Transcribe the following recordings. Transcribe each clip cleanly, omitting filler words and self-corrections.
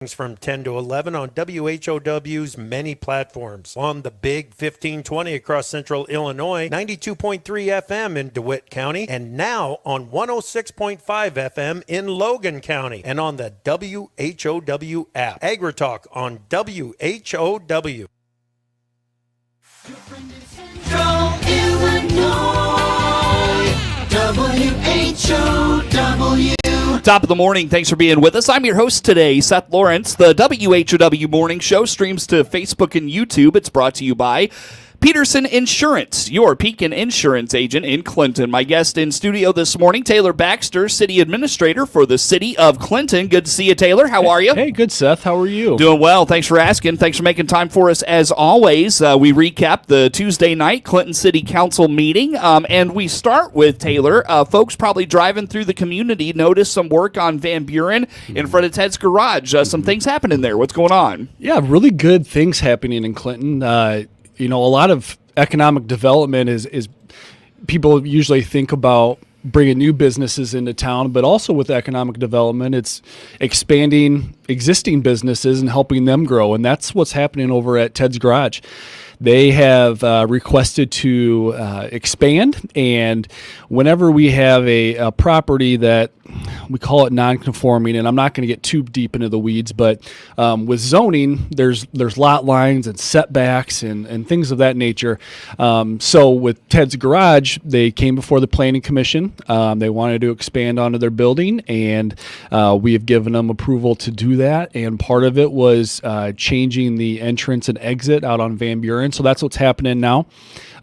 From 10 to 11 on WHOW's many platforms. On the Big 1520 across central Illinois, 92.3 FM in DeWitt County, and now on 106.5 FM in Logan County, and on the WHOW app. AgriTalk on WHOW. Central Illinois, WHOW. Top of the morning. Thanks for being with us. I'm your host today, Seth Lawrence. The WHOW Morning Show streams to Facebook and YouTube. It's brought to you by Peterson Insurance, your Pekin insurance agent in Clinton. My guest in studio this morning, Taylor Baxter, City Administrator for the City of Clinton. Good to see you, Taylor. How are you? Hey, good, Seth. How are you? Doing well. Thanks for asking. Thanks for making time for us as always. We recap the Tuesday night Clinton City Council meeting, and we start with Taylor. Folks probably driving through the community noticed some work on Van Buren in front of Ted's garage. Some things happening there. What's going on? Yeah, really good things happening in Clinton. A lot of economic development is people usually think about bringing new businesses into town, but also with economic development, it's expanding existing businesses and helping them grow. And that's what's happening over at Ted's Garage. They have requested to expand, and whenever we have a property that we call it non-conforming, and I'm not going to get too deep into the weeds, but with zoning, there's lot lines and setbacks and things of that nature. So with Ted's Garage, they came before the Planning Commission. They wanted to expand onto their building, and we have given them approval to do that. And part of it was changing the entrance and exit out on Van Buren. So that's what's happening now.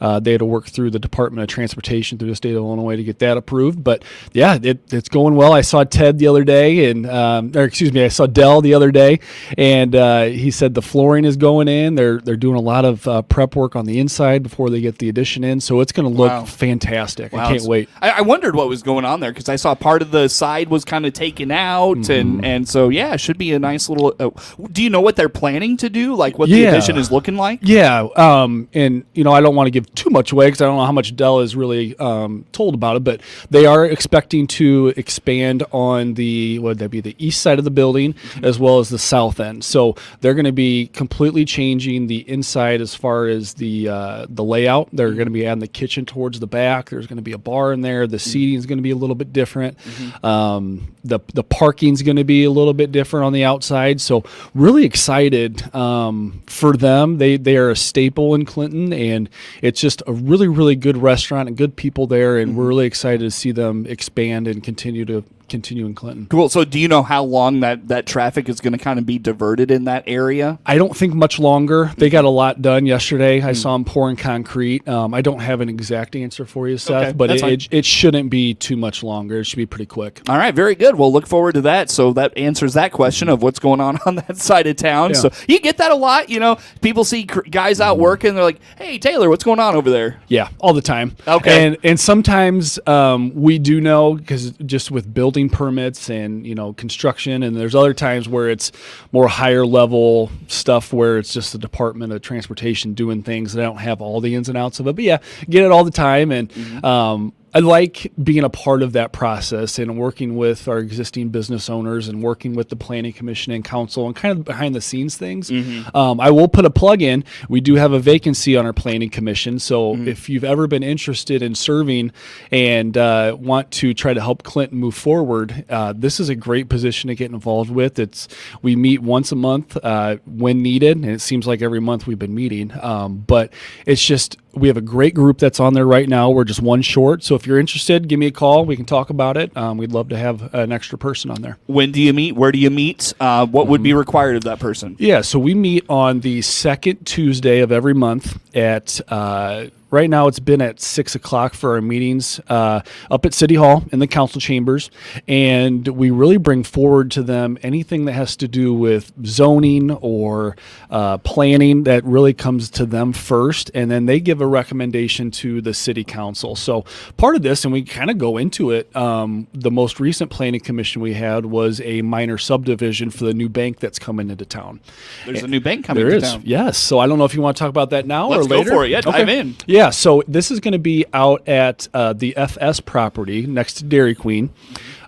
They had to work through the Department of Transportation through the state of Illinois to get that approved. But yeah, it's going well. I saw Ted the other day, I saw Dell the other day, and he said the flooring is going in. They're doing a lot of prep work on the inside before they get the addition in. So it's going to look fantastic. Wow. I can't wait. I wondered what was going on there because I saw part of the side was kind of taken out, and so yeah, it should be a nice little. Do you know what they're planning to do? Like what the addition is looking like? Yeah, and I don't want to give too much away because I don't know how much Dell is really told about it, but they are expecting to expand on the east side of the building as well as the south end. So they're going to be completely changing the inside as far as the layout. They're going to be adding the kitchen towards the back. There's going to be a bar in there. The seating is going to be a little bit different. The parking is going to be a little bit different on the outside. So really excited for them. They are a staple in Clinton, and it's just a really, really good restaurant and good people there, and we're really excited to see them expand and continue in Clinton. Cool. So do you know how long that traffic is going to kind of be diverted in that area? I don't think much longer. They got a lot done yesterday. I saw them pouring concrete. I don't have an exact answer for you, Seth, but it shouldn't be too much longer. It should be pretty quick. All right. Very good. We'll look forward to that. So that answers that question of what's going on that side of town. Yeah. So you get that a lot. People see guys out working. They're like, hey, Taylor, what's going on over there? Yeah, all the time. Okay. And sometimes we do know because just with building permits and construction, and there's other times where it's more higher level stuff where it's just the Department of Transportation doing things that I don't have all the ins and outs of it, but yeah, get it all the time. And I like being a part of that process and working with our existing business owners and working with the Planning Commission and Council and kind of behind the scenes things. I will put a plug in. We do have a vacancy on our Planning Commission. So if you've ever been interested in serving and want to try to help Clinton move forward, this is a great position to get involved with. We meet once a month when needed, and it seems like every month we've been meeting. But it's just we have a great group that's on there right now. We're just one short. So if you're interested, give me a call. We can talk about it. We'd love to have an extra person on there. When do you meet? Where do you meet? What would be required of that person? Yeah, so we meet on the second Tuesday of every month at right now it's been at 6 o'clock for our meetings up at City Hall in the council chambers. And we really bring forward to them anything that has to do with zoning or planning that really comes to them first. And then they give a recommendation to the city council. So part of this, and we kind of go into it, the most recent planning commission we had was a minor subdivision for the new bank that's coming into town. There's a new bank coming into town. Yes. So I don't know if you want to talk about that now or later. Let's go for it. Yeah, dive in. Yeah. Yeah, so this is going to be out at the FS property next to Dairy Queen.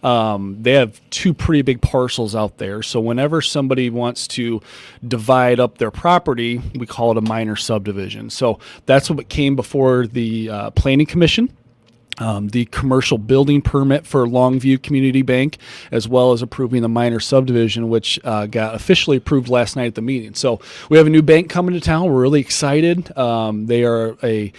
They have two pretty big parcels out there. So whenever somebody wants to divide up their property, we call it a minor subdivision. So that's what came before the Planning Commission. The commercial building permit for Longview Community Bank, as well as approving the minor subdivision, which got officially approved last night at the meeting. So we have a new bank coming to town. We're really excited. They are a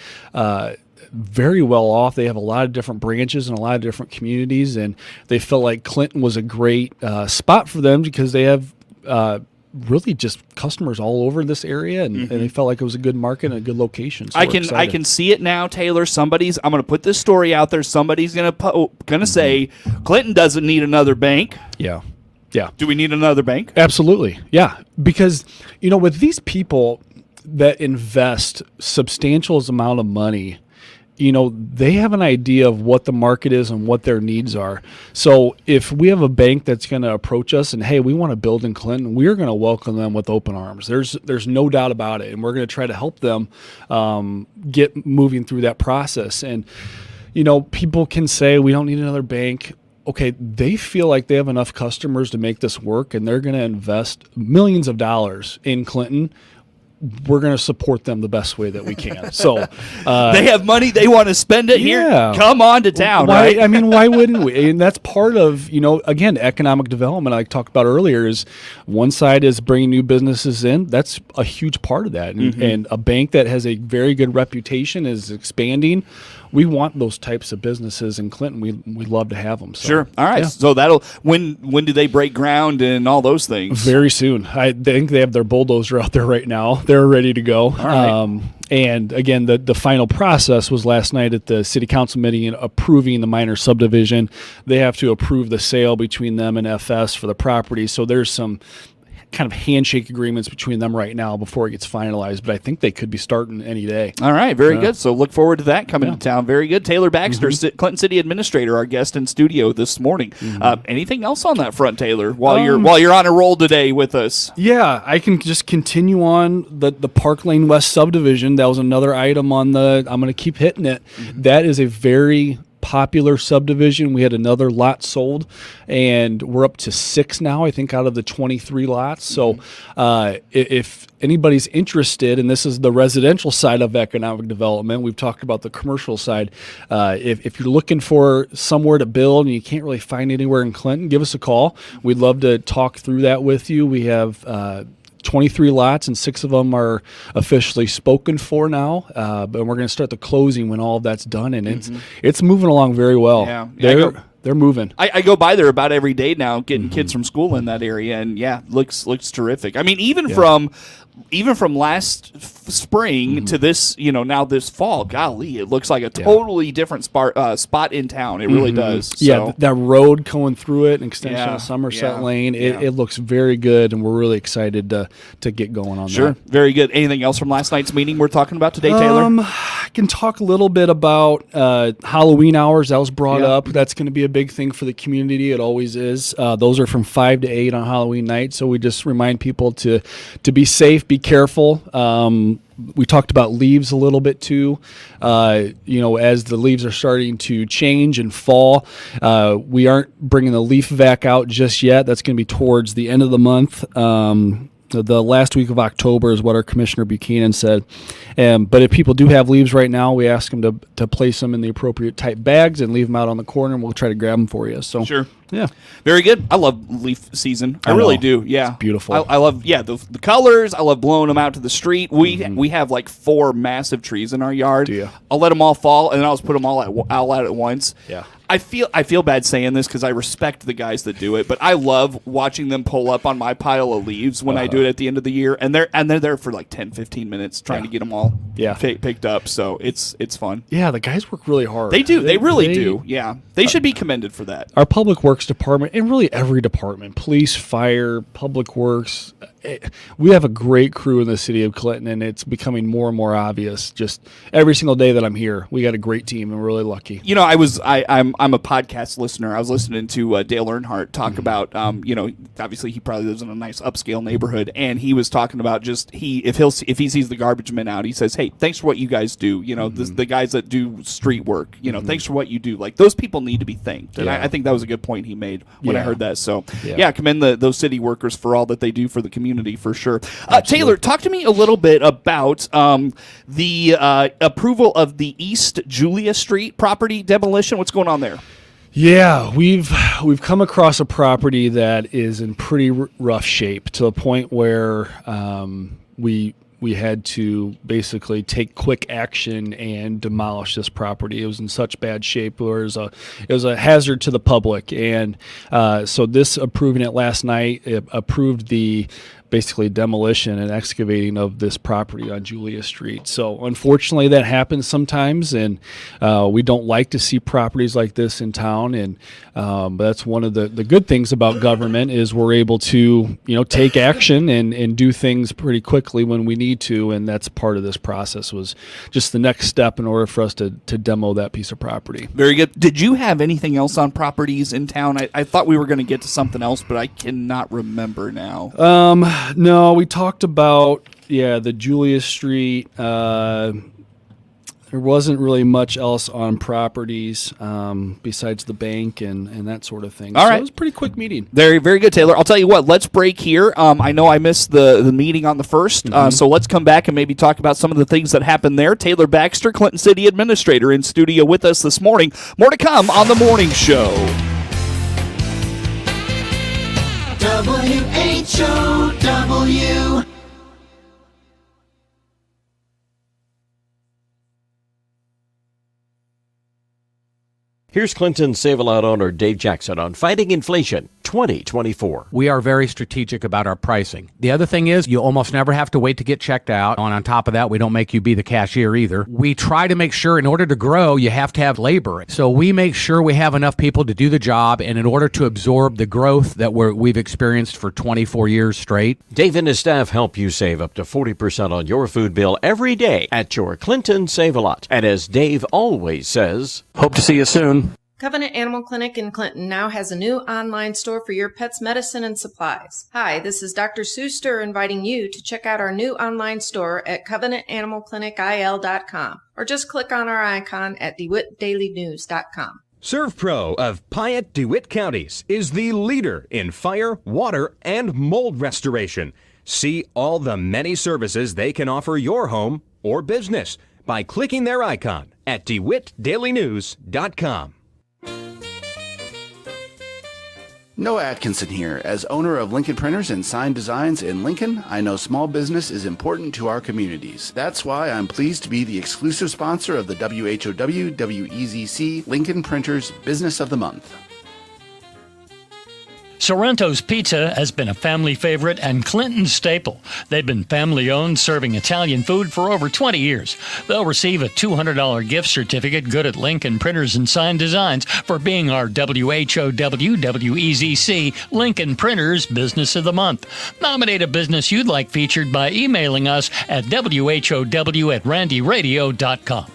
very well off. They have a lot of different branches in a lot of different communities, and they felt like Clinton was a great spot for them because they have really just customers all over this area, and they felt like it was a good market and a good location. So I can see it now, Taylor. I'm going to put this story out there. Somebody's going to say Clinton doesn't need another bank. Yeah. Do we need another bank? Absolutely. Yeah. Because, with these people that invest substantial amount of money, they have an idea of what the market is and what their needs are. So if we have a bank that's going to approach us and, hey, we want to build in Clinton, we're going to welcome them with open arms. There's no doubt about it. And we're going to try to help them get moving through that process. And, people can say we don't need another bank. Okay, they feel like they have enough customers to make this work, and they're going to invest millions of dollars in Clinton. We're going to support them the best way that we can. So they have money. They want to spend it here. Come on to town, right? I mean, why wouldn't we? And that's part of, again, economic development I talked about earlier is one side is bringing new businesses in. That's a huge part of that. And a bank that has a very good reputation is expanding. We want those types of businesses in Clinton. We'd love to have them. So. Sure. All right. Yeah. So when do they break ground and all those things? Very soon. I think they have their bulldozer out there right now. They're ready to go. All right. And again, the final process was last night at the city council meeting approving the minor subdivision. They have to approve the sale between them and FS for the property. So there's some kind of handshake agreements between them right now before it gets finalized, but I think they could be starting any day. All right, very good. So look forward to that coming to town. Very good. Taylor Baxter, Clinton City Administrator, our guest in studio this morning. Anything else on that front, Taylor, while you're on a roll today with us? Yeah, I can just continue on the Park Lane West subdivision. That was another item on I'm going to keep hitting it. That is a very popular subdivision. We had another lot sold, and we're up to 6 now, I think, out of the 23 lots. So if anybody's interested, and this is the residential side of economic development, we've talked about the commercial side. If you're looking for somewhere to build and you can't really find anywhere in Clinton, give us a call. We'd love to talk through that with you. We have 23 lots, and 6 of them are officially spoken for now. But we're going to start the closing when all of that's done, and it's moving along very well. Yeah. They're moving. I go by there about every day now, getting kids from school in that area, and looks terrific. I mean, even from last spring to this, now this fall, golly, it looks like a totally different spot in town. It really does. Yeah, so. that road going through it, an extension of Somerset Lane, it looks very good, and we're really excited to get going on that. Sure, very good. Anything else from last night's meeting we're talking about today, Taylor? I can talk a little bit about Halloween hours. That was brought up. That's going to be a big thing for the community. It always is. Those are from 5 to 8 on Halloween night, so we just remind people to be safe, be careful. We talked about leaves a little bit too. As the leaves are starting to change and fall, we aren't bringing the leaf vac out just yet. That's going to be towards the end of the month. The last week of October is what our Commissioner Buchanan said. But if people do have leaves right now, we ask them to place them in the appropriate type bags and leave them out on the corner, and we'll try to grab them for you. So sure. Yeah. Very good. I love leaf season. I really do. Yeah. It's beautiful. I love the colors. I love blowing them out to the street. We have like 4 massive trees in our yard. Do you? I'll let them all fall, and then I'll just put them all out at once. Yeah. I feel bad saying this because I respect the guys that do it, but I love watching them pull up on my pile of leaves when I do it at the end of the year, and they're there for like 10-15 minutes trying to get them all picked up. So it's fun. Yeah, the guys work really hard. They do. They really do. Yeah, they should be commended for that. Our public works Works department, and really every department, police, fire, public works. We have a great crew in the city of Clinton, and it's becoming more and more obvious. Just every single day that I'm here, we got a great team, and we're really lucky. You know, I'm a podcast listener. I was listening to Dale Earnhardt talk about, obviously he probably lives in a nice upscale neighborhood, and he was talking about just if he sees the garbage men out, he says, "Hey, thanks for what you guys do." You know, the guys that do street work. You know, thanks for what you do. Like those people need to be thanked, and I think that was a good point he made when I heard that. So commend those city workers for all that they do for the community for sure. Taylor, talk to me a little bit about the approval of the East Julia Street property demolition. What's going on there? Yeah, we've come across a property that is in pretty rough shape, to the point where we had to basically take quick action and demolish this property. It was in such bad shape. It was a hazard to the public, and so this approving it last night, it approved the basically demolition and excavating of this property on Julia Street. So unfortunately that happens sometimes, and we don't like to see properties like this in town, and but that's one of the good things about government is we're able to take action and do things pretty quickly when we need to, and that's part of this process, was just the next step in order for us to demo that piece of property. Very good. Did you have anything else on properties in town? I thought we were going to get to something else, but I cannot remember now. No, we talked about, the Julia Street. There wasn't really much else on properties besides the bank and that sort of thing. All right. It was a pretty quick meeting. Very, very good, Taylor. I'll tell you what, let's break here. I know I missed the meeting on the first, so let's come back and maybe talk about some of the things that happened there. Taylor Baxter, Clinton City Administrator, in studio with us this morning. More to come on The Morning Show. WHOW. Here's Clinton Save-A-Lot owner Dave Jackson on fighting inflation 2024. We are very strategic about our pricing. The other thing is you almost never have to wait to get checked out. And on top of that, we don't make you be the cashier either. We try to make sure in order to grow, you have to have labor. So we make sure we have enough people to do the job, and in order to absorb the growth that we've experienced for 24 years straight. Dave and his staff help you save up to 40% on your food bill every day at your Clinton Save-A-Lot. And as Dave always says, Hope to see you soon. Covenant Animal Clinic in Clinton now has a new online store for your pet's medicine and supplies. Hi, this is Dr. Seuster inviting you to check out our new online store at covenantanimalclinicil.com, or just click on our icon at DeWittDailyNews.com. ServPro of Piatt DeWitt counties is the leader in fire, water, and mold restoration. See all the many services they can offer your home or business by clicking their icon at DeWittDailyNews.com. Noah Atkinson here. As owner of Lincoln Printers and Sign Designs in Lincoln, I know small business is important to our communities. That's why I'm pleased to be the exclusive sponsor of the WHOW WEZC Lincoln Printers Business of the Month. Sorrento's Pizza has been a family favorite and Clinton staple. They've been family-owned, serving Italian food for over 20 years. They'll receive a $200 gift certificate good at Lincoln Printers and Sign Designs for being our WHOW WEZC Lincoln Printers Business of the Month. Nominate a business you'd like featured by emailing us at WHOW@randyradio.com.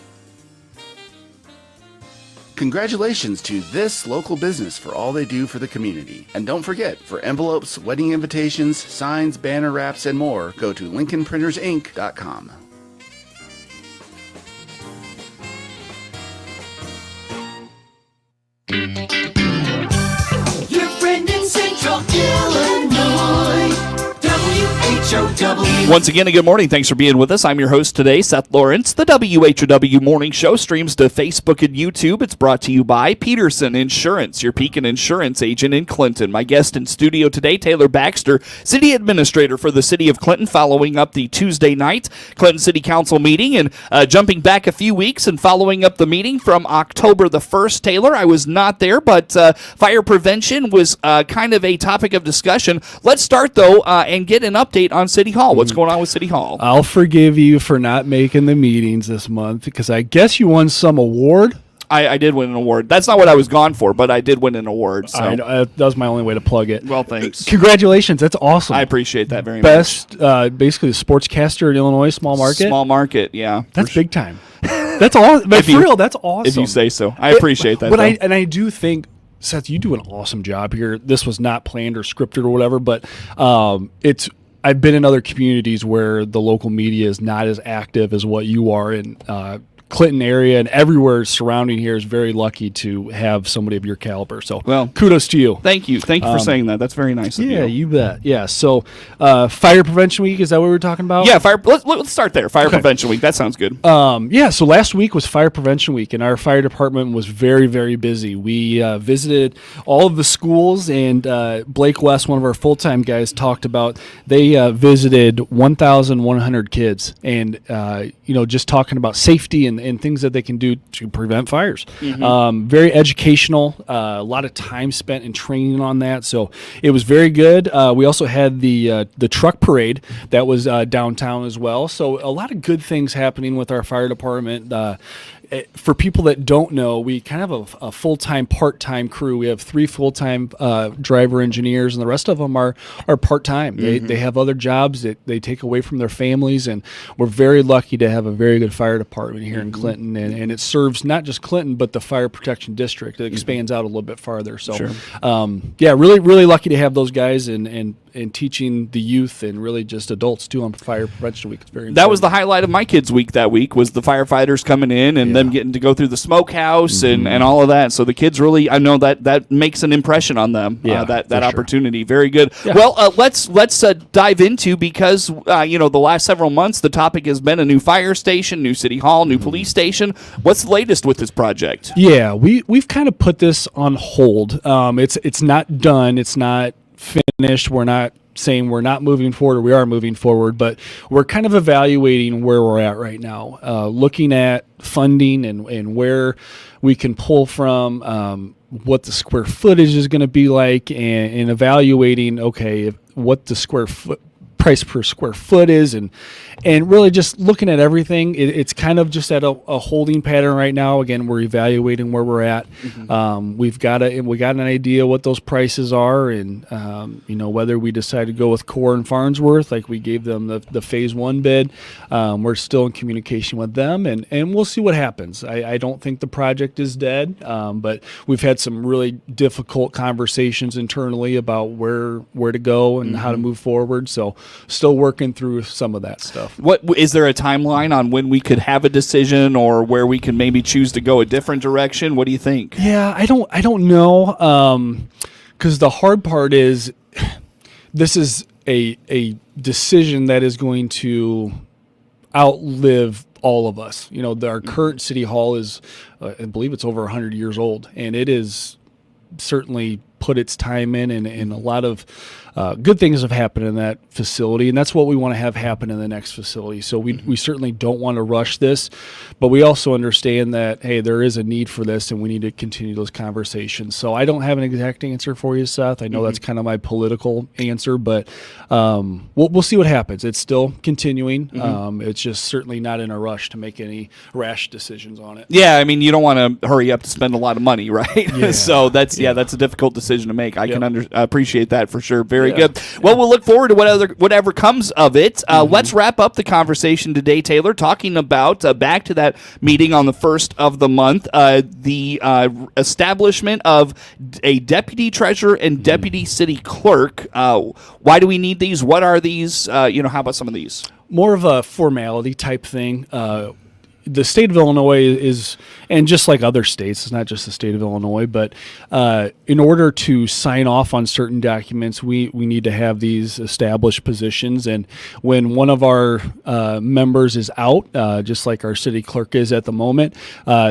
Congratulations to this local business for all they do for the community. And don't forget, for envelopes, wedding invitations, signs, banner wraps, and more, go to LincolnPrintersInc.com. Your friend in Central Illinois. WHOW. Once again, a good morning. Thanks for being with us. I'm your host today, Seth Lawrence. The WHOW Morning Show streams to Facebook and YouTube. It's brought to you by Peterson Insurance, your Pekin insurance agent in Clinton. My guest in studio today, Taylor Baxter, City Administrator for the City of Clinton, following up the Tuesday night Clinton City Council meeting and jumping back a few weeks and following up the meeting from October the 1st. Taylor, I was not there, but fire prevention was kind of a topic of discussion. Let's start, though, and get an update on City Hall. What's going on with City Hall? I'll forgive you for not making the meetings this month because I guess you won some award. I did win an award. That's not what I was gone for, but I did win an award. So. That was my only way to plug it. Well, thanks. Congratulations. That's awesome. I appreciate that very much. Best, basically, the sportscaster in Illinois, small market. Small market, yeah. That's big time. That's awesome. But for real, that's awesome. If you say so. I appreciate that. But I do think, Seth, you do an awesome job here. This was not planned or scripted or whatever, but I've been in other communities where the local media is not as active as what you are in Clinton area, and everywhere surrounding here is very lucky to have somebody of your caliber. So, well, kudos to you. Thank you for saying that. That's very nice of you. Yeah, you bet. Yeah. So, Fire Prevention Week, is that what we were talking about? Yeah, let's start there. Fire Prevention Week. That sounds good. Yeah. So last week was Fire Prevention Week, and our fire department was very, very busy. We visited all of the schools, and Blake West, one of our full-time guys, talked about they visited 1,100 kids, and just talking about safety and things that they can do to prevent fires. Mm-hmm. Very educational, a lot of time spent in training on that. So it was very good. We also had the truck parade that was downtown as well. So a lot of good things happening with our fire department. For people that don't know, we kind of have a full-time, part-time crew. We have 3 full-time driver engineers, and the rest of them are part-time. Mm-hmm. They have other jobs that they take away from their families, and we're very lucky to have a very good fire department here in Clinton, and it serves not just Clinton, but the Fire Protection District. It expands out a little bit farther. So, really, really lucky to have those guys and teaching the youth and really just adults too on Fire Prevention Week. It's very important. That was the highlight of my kids' week that week, was the firefighters coming in and them getting to go through the smokehouse and all of that. So the kids really, I know that makes an impression on them, that opportunity. Sure. Very good. Yeah. Well, let's dive into, because the last several months the topic has been a new fire station, new city hall, new police station. What's the latest with this project? Yeah, we've kind of put this on hold. It's not done. It's not finished. We're not saying we're not moving forward, or we are moving forward, but we're kind of evaluating where we're at right now, looking at funding and where we can pull from, what the square footage is going to be like, and evaluating, what the square foot price per square foot is, and really just looking at everything. It's kind of just at a holding pattern right now. Again, we're evaluating where we're at. Mm-hmm. We got an idea what those prices are, and whether we decide to go with Core and Farnsworth, like we gave them the phase 1 bid. We're still in communication with them, and we'll see what happens. I don't think the project is dead, but we've had some really difficult conversations internally about where to go and how to move forward. So still working through some of that stuff. What is there a timeline on when we could have a decision, or where we can maybe choose to go a different direction? What do you think? Yeah, I don't know, because the hard part is this is a decision that is going to outlive all of us. Our current city hall is, I believe it's over 100 years old, and it is certainly put its time in, and a lot of good things have happened in that facility, and that's what we want to have happen in the next facility. So we certainly don't want to rush this, but we also understand that, hey, there is a need for this, and we need to continue those conversations. So I don't have an exact answer for you, Seth. I know that's kind of my political answer, but we'll see what happens. It's still continuing. It's just certainly not in a rush to make any rash decisions on it. Yeah, I mean, you don't want to hurry up to spend a lot of money, right? Yeah. So that's a difficult decision to make. I can appreciate that for sure. Very good. Well, we'll look forward to whatever comes of it. Let's wrap up the conversation today, Taylor, talking about back to that meeting on the 1st of the month, the establishment of a deputy treasurer and deputy city clerk. Why do we need these? What are these? How about some of these? More of a formality type thing. The state of Illinois is, and just like other states, it's not just the state of Illinois, but in order to sign off on certain documents, we need to have these established positions. And when one of our members is out, just like our city clerk is at the moment,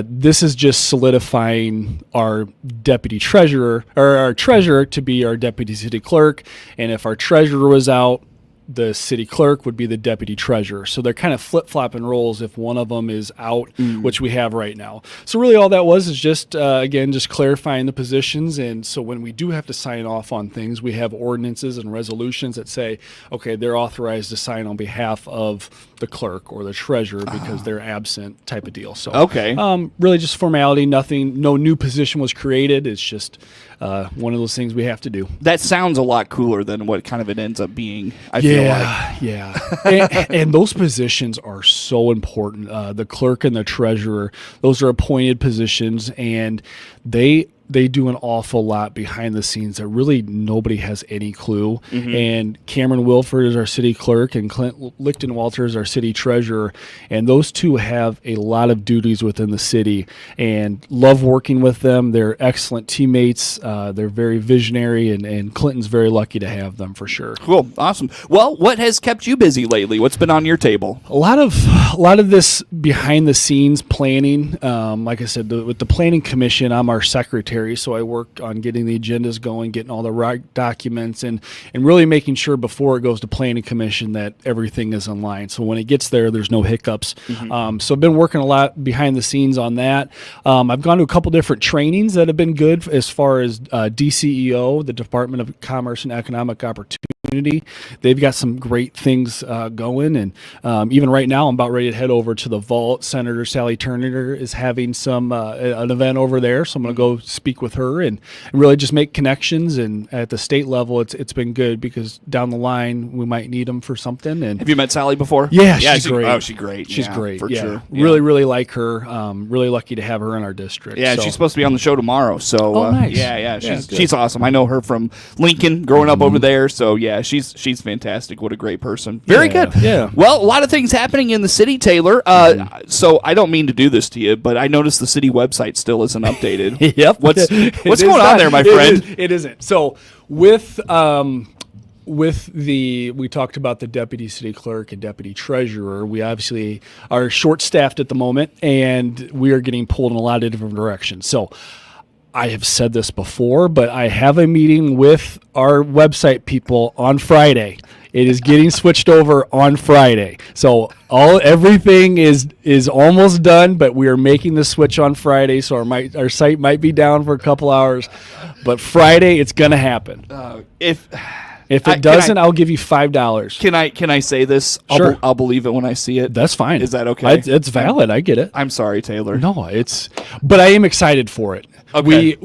this is just solidifying our deputy treasurer, or our treasurer, to be our deputy city clerk. And if our treasurer was out, the city clerk would be the deputy treasurer. So they're kind of flip-flopping roles if one of them is out, which we have right now. So really all that was is just, again, just clarifying the positions. And so when we do have to sign off on things, we have ordinances and resolutions that say, okay, they're authorized to sign on behalf of the clerk or the treasurer because they're absent type of deal. So Okay. really just formality, nothing, no new position was created. It's just one of those things we have to do. That sounds a lot cooler than what kind of it ends up being, I feel like. Yeah. and those positions are so important. The clerk and the treasurer, those are appointed positions, and they do an awful lot behind the scenes that really nobody has any clue. And Cameron Wilford is our city clerk, and Clint Lichtenwalter is our city treasurer. And those two have a lot of duties within the city, and love working with them. They're excellent teammates. They're very visionary, and Clinton's very lucky to have them for sure. Cool. Awesome. Well, what has kept you busy lately? What's been on your table? A lot of this behind the scenes planning. Like I said, with the planning commission, I'm our secretary, so I work on getting the agendas going, getting all the right documents, and really making sure before it goes to planning commission that everything is in line. So when it gets there, there's no hiccups. So I've been working a lot behind the scenes on that. I've gone to a couple different trainings that have been good as far as DCEO, the Department of Commerce and Economic Opportunity. They've got some great things going, and even right now I'm about ready to head over to the Vault. Senator Sally Turner is having an event over there, so I'm going to go speak with her and really just make connections. And at the state level, it's been good because down the line we might need them for something. And Have you met Sally before? Yeah, she's great. Oh, she's great. She's Yeah, great. for Yeah. sure. Really like her. Really lucky to have her in our district. Yeah, so. she's supposed to be on the show tomorrow. So nice. Yeah, Yeah, she's awesome. I know her from Lincoln, growing up over there. So yeah, she's fantastic. What a great person. Very Yeah, good. yeah. Well, a lot of things happening in the city, Taylor. So I don't mean to do this to you, but I noticed the city website still isn't updated. Yep. What's It going is on not- there, my friend? It isn't. So with we talked about the deputy city clerk and deputy treasurer. We obviously are short-staffed at the moment, and we are getting pulled in a lot of different directions. So I have said this before, but I have a meeting with our website people on Friday. It is getting switched over on Friday. So everything is almost done, but we are making the switch on Friday. So our site might be down for a couple hours, but Friday it's going to happen. If it doesn't, I'll give you $5. Can I say this? Sure. I'll believe it when I see it. That's fine. Is that okay? It's valid. I get it. I'm sorry, Taylor. No, but I am excited for it. Okay.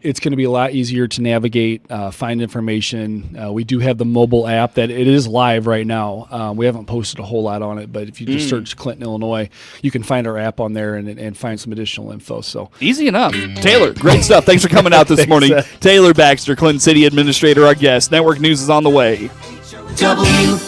It's going to be a lot easier to navigate, find information. We do have the mobile app that it is live right now. We haven't posted a whole lot on it, but if you just search Clinton, Illinois, you can find our app on there and find some additional info. So easy enough. Taylor, great stuff. Thanks for coming out this morning. Taylor Baxter, Clinton City Administrator, our guest. Network News is on the way. W